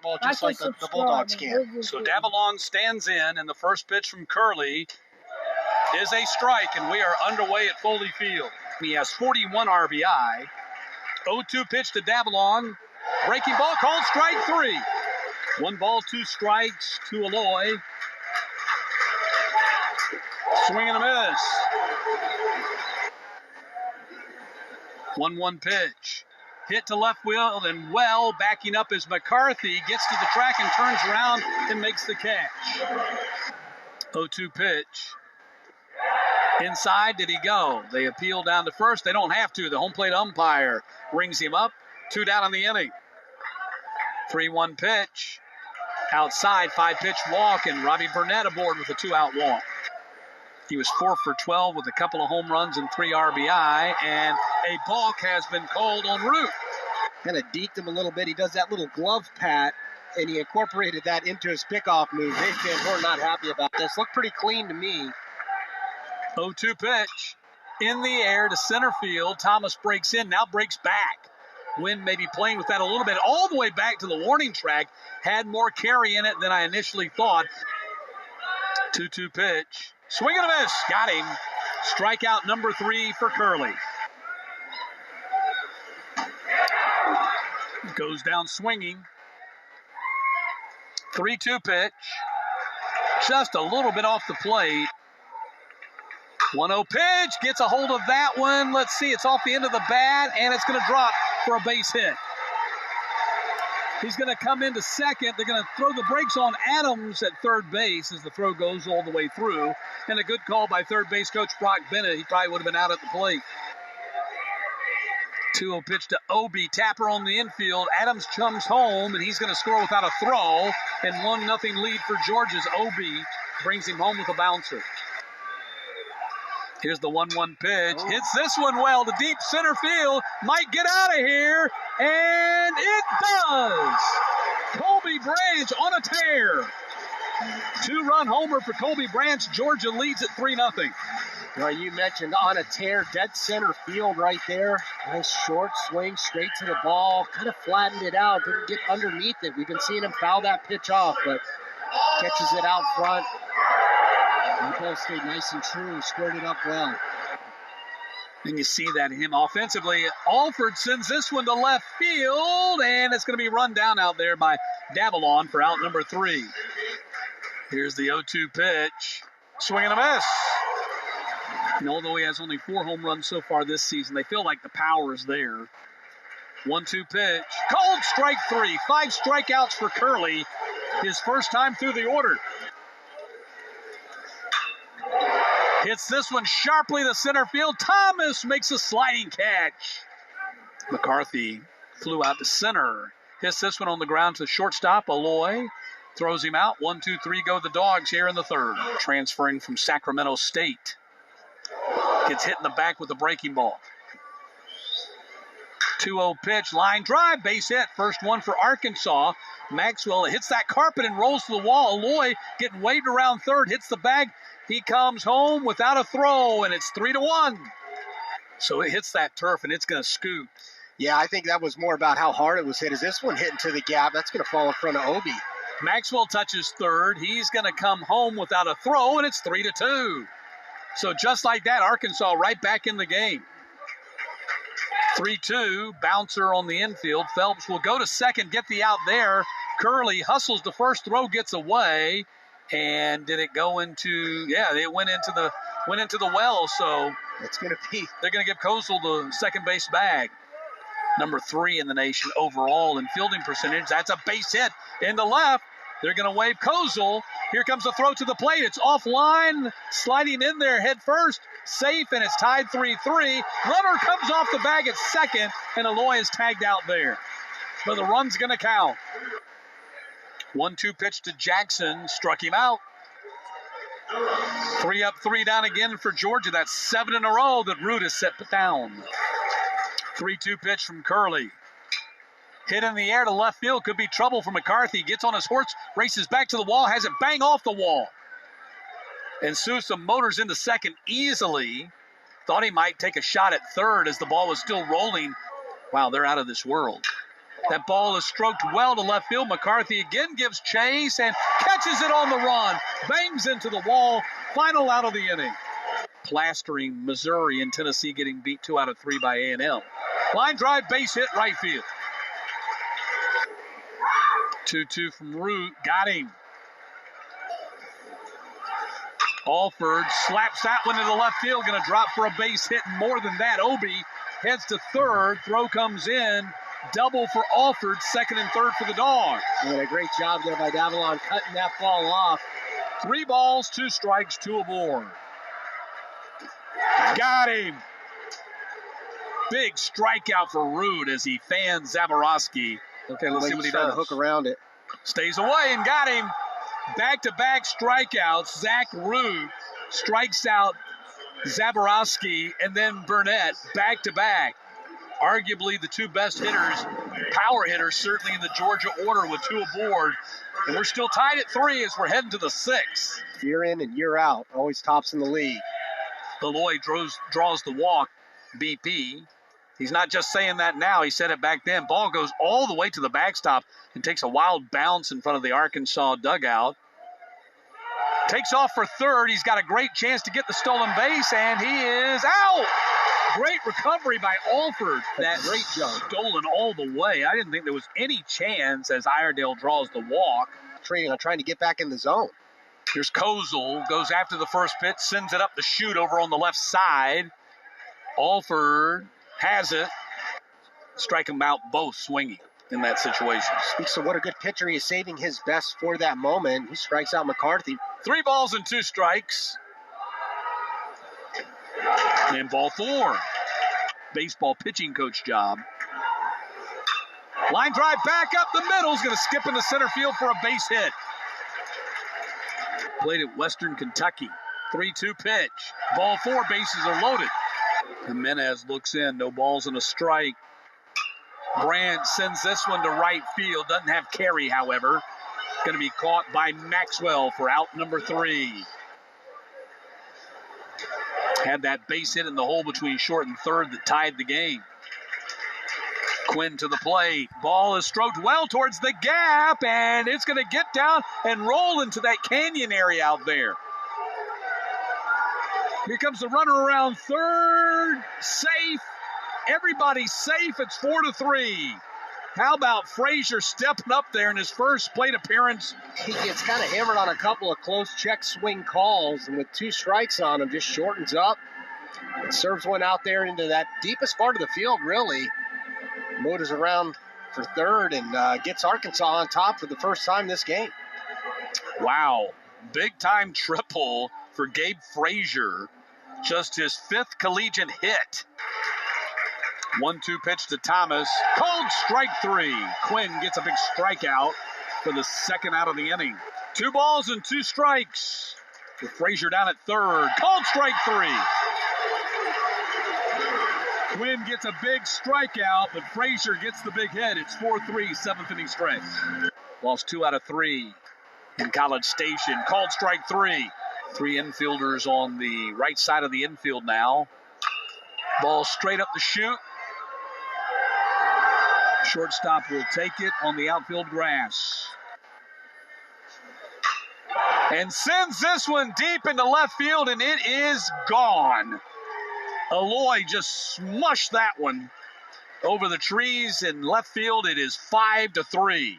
ball just like the Bulldogs can. So Davalon stands in, and the first pitch from Curley is a strike, and we are underway at Foley Field. He has 41 RBI. 0-2 pitch to Davalon. Breaking ball called strike 3. 1 ball, 2 strikes to Aloy. Swing and a miss. 1-1 pitch. Hit to left field and well, backing up is McCarthy. Gets to the track and turns around and makes the catch. 0-2 pitch. Inside, did he go? They appeal down to first. They don't have to. The home plate umpire rings him up. 2 down in the inning. 3-1 pitch. Outside, 5-pitch walk, and Robbie Burnett aboard with a 2-out walk. He was 4 for 12 with a couple of home runs and 3 RBI, and a balk has been called on Root. Kind of deked him a little bit. He does that little glove pat, and he incorporated that into his pickoff move. Dave Van Horn not happy about this. Looked pretty clean to me. 0-2 pitch. In the air to center field. Thomas breaks in, now breaks back. Wynn may be playing with that a little bit. All the way back to the warning track. Had more carry in it than I initially thought. 2-2 pitch. Swing and a miss. Got him. Strikeout number 3 for Curley. Goes down swinging. 3-2 pitch. Just a little bit off the plate. 1-0 pitch. Gets a hold of that one. Let's see. It's off the end of the bat, and it's going to drop for a base hit. He's going to come into second. They're going to throw the brakes on Adams at third base as the throw goes all the way through. And a good call by third base coach Brock Bennett. He probably would have been out at the plate. 2-0 pitch to Obi. Tapper on the infield. Adams comes home, and he's going to score without a throw. And 1-0 lead for Georgia's. Obi brings him home with a bouncer. Here's the 1-1 pitch. Hits this one well to deep center field. Might get out of here. And it does. Colby Branch on a tear. 2-run homer for Colby Branch. Georgia leads at 3-0. Well, you mentioned on a tear, dead center field right there. Nice short swing straight to the ball. Kind of flattened it out. Didn't get underneath it. We've been seeing him foul that pitch off, but catches it out front. The ball stayed nice and true, squared it up well. And you see that him offensively. Alford sends this one to left field, and it's going to be run down out there by Davalon for out number 3. Here's the 0-2 pitch. Swing and a miss. And although he has only 4 home runs so far this season, they feel like the power is there. 1-2 pitch. Called strike 3. 5 strikeouts for Curley. His first time through the order. Hits this one sharply to center field. Thomas makes a sliding catch. McCarthy flew out to center. Hits this one on the ground to shortstop. Aloy throws him out. 1-2-3 go the Dogs here in the third. Transferring from Sacramento State. Gets hit in the back with a breaking ball. 2-0 pitch. Line drive. Base hit. First one for Arkansas. Maxwell hits that carpet and rolls to the wall. Aloy getting waved around third. Hits the bag. He comes home without a throw, and it's 3-1. So it hits that turf, and it's going to scoot. Yeah, I think that was more about how hard it was hit. As this one hit into the gap, that's going to fall in front of Obi. Maxwell touches third. He's going to come home without a throw, and it's 3-2. So just like that, Arkansas right back in the game. 3-2, bouncer on the infield. Phelps will go to second, get the out there. Curley hustles the first throw, gets away. And did it go into? Yeah, it went into the well. So it's going to be. They're going to give Kozel the second base bag. Number 3 in the nation overall in fielding percentage. That's a base hit in the left. They're going to wave Kozel. Here comes the throw to the plate. It's offline, sliding in there head first, safe, and it's tied 3-3. Runner comes off the bag at second, and Aloy is tagged out there. But the run's going to count. 1-2 pitch to Jackson, struck him out. 3 up, 3 down again for Georgia. That's 7 in a row that Root has set down. 3-2 pitch from Curley. Hit in the air to left field. Could be trouble for McCarthy. Gets on his horse, races back to the wall, has it bang off the wall. And Sousa motors into second easily. Thought he might take a shot at third as the ball was still rolling. Wow, they're out of this world. That ball is stroked well to left field. McCarthy again gives chase and catches it on the run. Bangs into the wall. Final out of the inning. Plastering Missouri and Tennessee getting beat 2 out of 3 by A&M. Line drive, base hit, right field. 2-2 from Root. Got him. Alford slaps that one into left field. Going to drop for a base hit. And more than that, Obi heads to third. Throw comes in. Double for Alford. Second and third for the Dogs. Doing a great job there by Davalon cutting that ball off. 3 balls, 2 strikes, 2 aboard. Got him. Big strikeout for Root as he fans Zaborowski. Okay, let's see what he does. Hook around it. Stays away and got him. Back-to-back strikeouts. Zach Root strikes out Zaborowski and then Burnett back-to-back. Arguably the 2 best hitters, power hitters, certainly in the Georgia order with 2 aboard. And we're still tied at 3 as we're heading to the 6th. Year in and year out, always tops in the league. Beloy draws the walk, BP. He's not just saying that now. He said it back then. Ball goes all the way to the backstop and takes a wild bounce in front of the Arkansas dugout. Takes off for third. He's got a great chance to get the stolen base, and he is out. Great recovery by Alford. That great jump. Stolen all the way. I didn't think there was any chance as Iredale draws the walk. Trying to get back in the zone. Here's Kozel. Goes after the first pitch. Sends it up the chute over on the left side. Alford has it. Strike him out both swinging in that situation. Speaks of what a good pitcher. He is saving his best for that moment. He strikes out McCarthy. 3 balls and 2 strikes. And ball 4. Baseball pitching coach job. Line drive back up the middle. Is going to skip into center field for a base hit. Played at Western Kentucky. 3-2 pitch. Ball 4. Bases are loaded. Jimenez looks in. No balls and a strike. Brandt sends this one to right field. Doesn't have carry, however. Going to be caught by Maxwell for out number 3. Had that base hit in the hole between short and third that tied the game. Quinn to the plate. Ball is stroked well towards the gap, and it's going to get down and roll into that canyon area out there. Here comes the runner around third. Safe. Everybody's safe. It's 4-3. How about Frazier stepping up there in his first plate appearance? He gets kind of hammered on a couple of close check swing calls, and with 2 strikes on him, just shortens up. And serves one out there into that deepest part of the field, really. Motors around for third and gets Arkansas on top for the first time this game. Wow. Big-time triple for Gabe Frazier. Just his 5th collegiate hit. 1-2 pitch to Thomas. Called strike 3. Quinn gets a big strikeout for the second out of the inning. 2 balls and 2 strikes. With Frazier down at third. Called strike 3. Quinn gets a big strikeout, but Frazier gets the big hit. It's 4-3, 7th inning stretch. Lost 2 out of 3 in College Station. Called strike 3. 3 infielders on the right side of the infield now. Ball straight up the chute. Shortstop will take it on the outfield grass. And sends this one deep into left field, and it is gone. Eloy just smushed that one over the trees in left field. It is 5-3.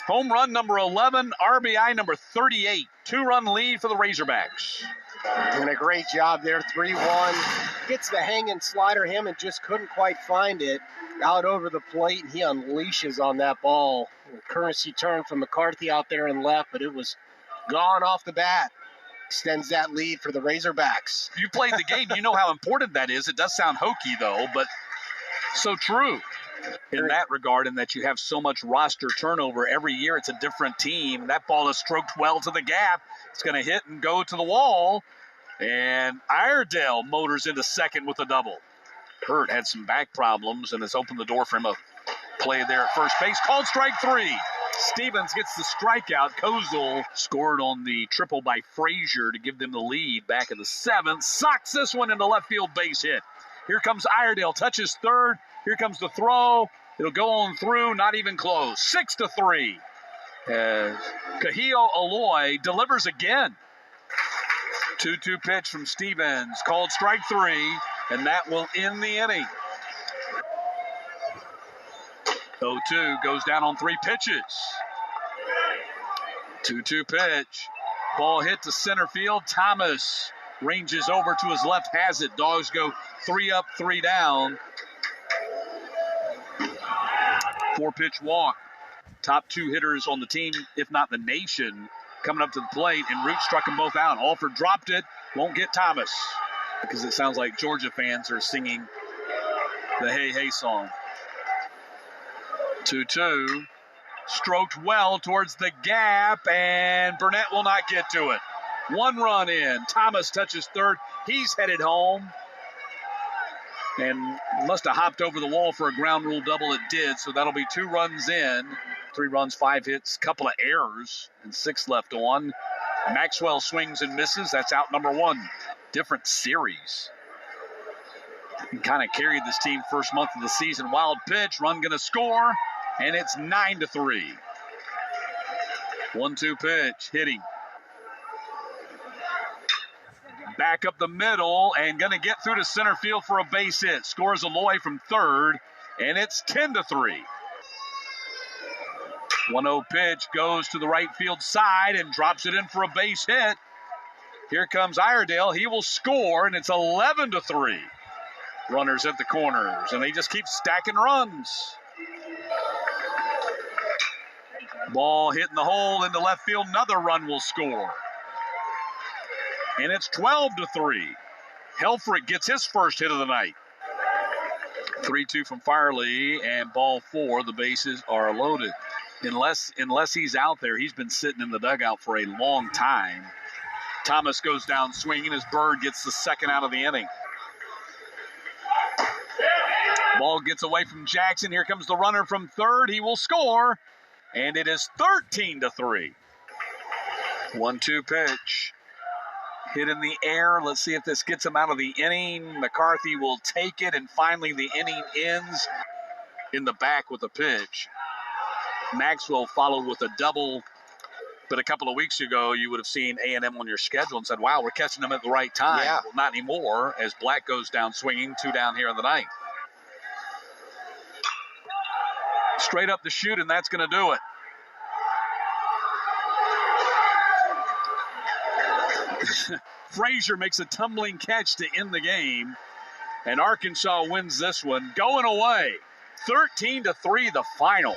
Home run number 11, RBI number 38. 2-run lead for the Razorbacks. Doing a great job there, 3-1. Gets the hanging slider, Hammond just couldn't quite find it. Out over the plate, and he unleashes on that ball. Currency turn from McCarthy out there and left, but it was gone off the bat. Extends that lead for the Razorbacks. You played the game, you know how important that is. It does sound hokey, though, but so true in that regard, in that you have so much roster turnover. Every year it's a different team. That ball is stroked well to the gap. It's going to hit and go to the wall. And Iredale motors into second with a double. Hurt had some back problems and has opened the door for him a play there at first base. Called strike 3. Stevens gets the strikeout. Kozel scored on the triple by Frazier to give them the lead back in the 7th. Socks this one into left field base hit. Here comes Iredale. Touches third. Here comes the throw. It'll go on through, not even close. 6-3. As Kahio Aloy delivers again. 2-2 pitch from Stevens, called strike 3, and that will end the inning. 0-2 goes down on 3 pitches. 2-2 pitch. Ball hit to center field. Thomas ranges over to his left, has it. Dogs go 3 up, 3 down. 4-pitch walk. Top 2 hitters on the team, if not the nation, coming up to the plate, and Root struck them both out. Alford dropped it, won't get Thomas, because it sounds like Georgia fans are singing the Hey Hey song. 2-2, stroked well towards the gap, and Burnett will not get to it. 1 run in. Thomas touches third. He's headed home, and must have hopped over the wall for a ground rule double. It did, so that'll be 2 runs in. 3 runs, 5 hits, couple of errors, and 6 left on. Maxwell swings and misses. That's out number 1. Different series. He kind of carried this team first month of the season. Wild pitch, run gonna score, and it's 9-3. 1-2 pitch, hitting. Back up the middle, and gonna get through to center field for a base hit. Scores Aloy from third, and it's 10-3. 1-0 pitch goes to the right field side and drops it in for a base hit. Here comes Iredale. He will score, and it's 11-3. Runners at the corners, and they just keep stacking runs. Ball hitting the hole into left field. Another run will score. And it's 12-3. Helfrich gets his first hit of the night. 3-2 from Firely, and ball 4. The bases are loaded. Unless he's out there, he's been sitting in the dugout for a long time. Thomas goes down swinging as Bird gets the second out of the inning. Ball gets away from Jackson. Here comes the runner from third. He will score, and it is 13-3. 1-2 pitch. Hit in the air. Let's see if this gets him out of the inning. McCarthy will take it, and finally the inning ends in the back with a pitch. Maxwell followed with a double, but a couple of weeks ago you would have seen A&M on your schedule and said, wow, we're catching them at the right time. Yeah. Well, not anymore, as Black goes down swinging, 2 down here in the ninth. Straight up the chute, and that's going to do it. Frazier makes a tumbling catch to end the game, and Arkansas wins this one. Going away, 13-3 the final.